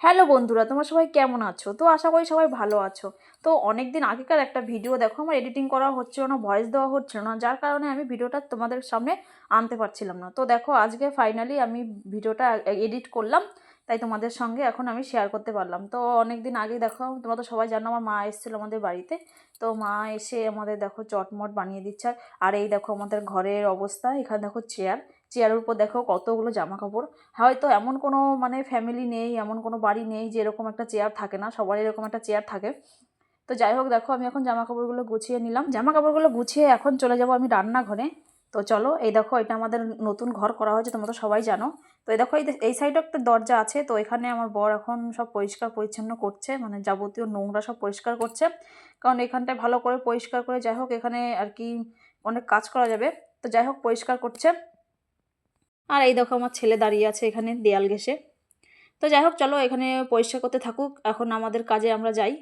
Hello বন্ধুরা, তোমরা সবাই কেমন আছো? তো আশা করি সবাই ভালো আছো। তো অনেক দিন আগেকার একটা ভিডিও দেখো, আমার এডিটিং করা হচ্ছিল না, ভয়েস দেওয়া হচ্ছিল না, যার কারণে আমি ভিডিওটা তোমাদের সামনে আনতে পারছিলাম না। তো দেখো আজকে ফাইনালি আমি ভিডিওটা এডিট করলাম, তাই তোমাদের সঙ্গে এখন আমি শেয়ার করতে পারলাম। তো অনেক দিন আগে দেখো, তোমরা তো সবাই জানো, আমার মা এসেছিলো আমাদের বাড়িতে। তো মা এসে আমাদের দেখো চটমট বানিয়ে দিচ্ছে। আর এই দেখো আমাদের ঘরের অবস্থা, এখানে দেখো চেয়ারের উপর দেখো কতগুলো জামা কাপড়। হয়তো এমন কোনো ফ্যামিলি নেই, এমন কোনো বাড়ি নেই যে এরকম একটা চেয়ার থাকে না, সবারই এরকম একটা চেয়ার থাকে। তো যাই হোক, দেখো আমি এখন জামা কাপড়গুলো গুছিয়ে নিলাম, জামা কাপড়গুলো গুছিয়ে এখন চলে যাব আমি রান্নাঘরে। তো চলো, এই দেখো এটা আমাদের নতুন ঘর করা হয়েছে, তোমরা তো সবাই জানো। তো এই দেখো এই সাইডে একটা দরজা আছে, তো এখানে আমার বর এখন সব পরিষ্কার পরিচ্ছন্ন করছে, মানে যাবতীয় নোংরা সব পরিষ্কার করছে, কারণ এখানটায় ভালো করে পরিষ্কার করে যাই হোক এখানে আর কি অনেক কাজ করা যাবে। তো যাই হোক পরিষ্কার করছে। আর এই দেখো আমার ছেলে দাঁড়িয়ে আছে এখানে দেয়াল ঘেঁষে। তো যাই হোক চলো, এখানে পরিষ্কার করতে থাকুক, এখন আমাদের কাজে আমরা যাই।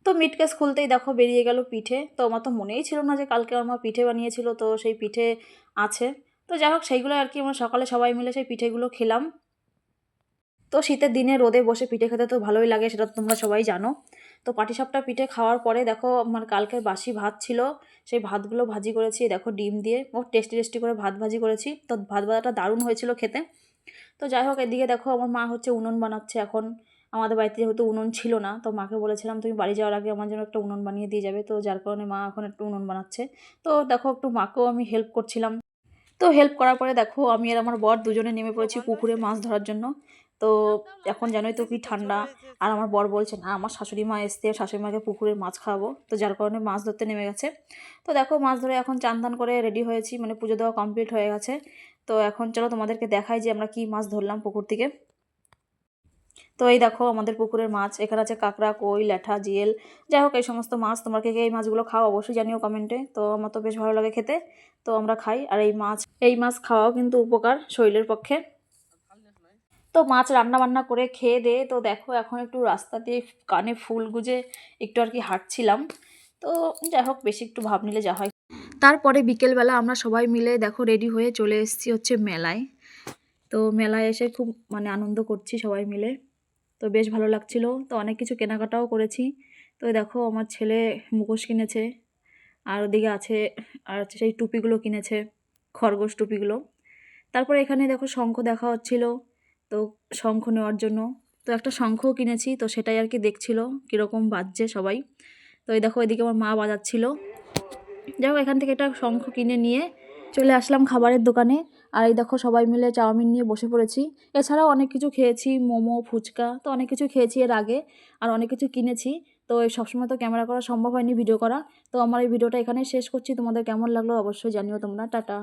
তো মিট কেস খুলতেই দেখো বেরিয়ে গেল পিঠে। তো আমার তো মনেই ছিল না যে কালকে আমার পিঠে বানিয়েছিল, তো সেই পিঠে আছে। তো যাই হোক সেইগুলো আর কি আমরা সকালে সবাই মিলে সেই পিঠেগুলো খেলাম। তো শীতের দিনে রোদে বসে পিঠে খেতে তো ভালোই লাগে, সেটা তো তোমরা সবাই জানো। তো পাটিসাপটা পিঠে খাওয়ার পরে দেখো আমার কালকের বাসি ভাত ছিল, সেই ভাতগুলো ভাজি করেছি দেখো ডিম দিয়ে, ও টেস্টি টেস্টি করে ভাত ভাজি করেছি। তো ভাত ভাজাটা দারুণ হয়েছিল খেতে। তো যাই হোক এদিকে দেখো আমার মা হচ্ছে উনুন বানাচ্ছে এখন। আমাদের বাড়িতে যেহেতু উনুন ছিল না, তো মাকে বলেছিলাম তুমি বাড়ি যাওয়ার আগে আমার জন্য একটা উনুন বানিয়ে দিয়ে যাবে, তো যার কারণে মা এখন একটু উনুন বানাচ্ছে। তো দেখো একটু মাকেও আমি হেল্প করছিলাম। তো হেল্প করার পরে দেখো আমি আর আমার বর দুজনে নেমে পড়েছি পুকুরে মাছ ধরার জন্য। তো এখন জানোই তো কি ঠান্ডা। আর আমার বর বলছে না, আমার শাশুড়ি মা এসছে, শাশুড়ি মাকে পুকুরের মাছ খাওয়াবো, তো যার কারণে মাছ ধরতে নেমে গেছে। তো দেখো মাছ ধরে এখন চান টান করে রেডি হয়েছি, মানে পুজো দেওয়া কমপ্লিট হয়ে গেছে। তো এখন চলো তোমাদেরকে দেখাই যে আমরা কি মাছ ধরলাম পুকুর থেকে। তো এই দেখো আমাদের পুকুরের মাছ, এখানে আছে কাঁকড়া, কই, ল্যাঠা, জিয়েল, যাই হোক এই সমস্ত মাছ। তোমরা কে কে এই মাছগুলো খাও অবশ্যই জানিও কমেন্টে। তো আমার তো বেশ ভালো লাগে খেতে, তো আমরা খাই। আর এই মাছ খাওয়াও কিন্তু উপকার শরীরের পক্ষে। তো মাছ রান্না বান্না করে খেয়ে দে, তো দেখো এখন একটু রাস্তা দিয়ে কানে ফুল গুজে একটু আর কি হাঁটছিলাম। তো যাই হোক বেশি একটু ভাব নিলে যা হয়। তারপরে বিকেলবেলা আমরা সবাই মিলে দেখো রেডি হয়ে চলে এসেছি হচ্ছে মেলায়। তো মেলায় এসে খুব মানে আনন্দ করছি সবাই মিলে, তো বেশ ভালো লাগছিল। তো অনেক কিছু কেনাকাটাও করেছি। তো দেখো আমার ছেলে মুখোশ কিনেছে, আর ওদিকে আছে আর হচ্ছে সেই টুপিগুলো কিনেছে, খরগোশ টুপিগুলো। তারপরে এখানে দেখো শঙ্খ দেখা হচ্ছিল, তো শঙ্খ নেওয়ার জন্য তো একটা শঙ্খও কিনেছি, তো সেটাই আর কি দেখছিল কীরকম বাজছে সবাই। তো এই দেখো এদিকে আমার মা বাজাচ্ছিল। যাই হোক এখান থেকে একটা শঙ্খ কিনে নিয়ে চলে আসলাম খাবারের দোকানে। আর এই দেখো সবাই মিলে চাউমিন নিয়ে বসে পড়েছি। এছাড়াও অনেক কিছু খেয়েছি, মোমো, ফুচকা, তো অনেক কিছু খেয়েছি এর আগে, আর অনেক কিছু কিনেছি। তো এই সবসময় তো ক্যামেরা করা সম্ভব হয়নি, ভিডিও করা। তো আমার এই ভিডিওটা এখানে শেষ করছি, তোমাদের কেমন লাগলো অবশ্যই জানিও তোমরা। টাটা।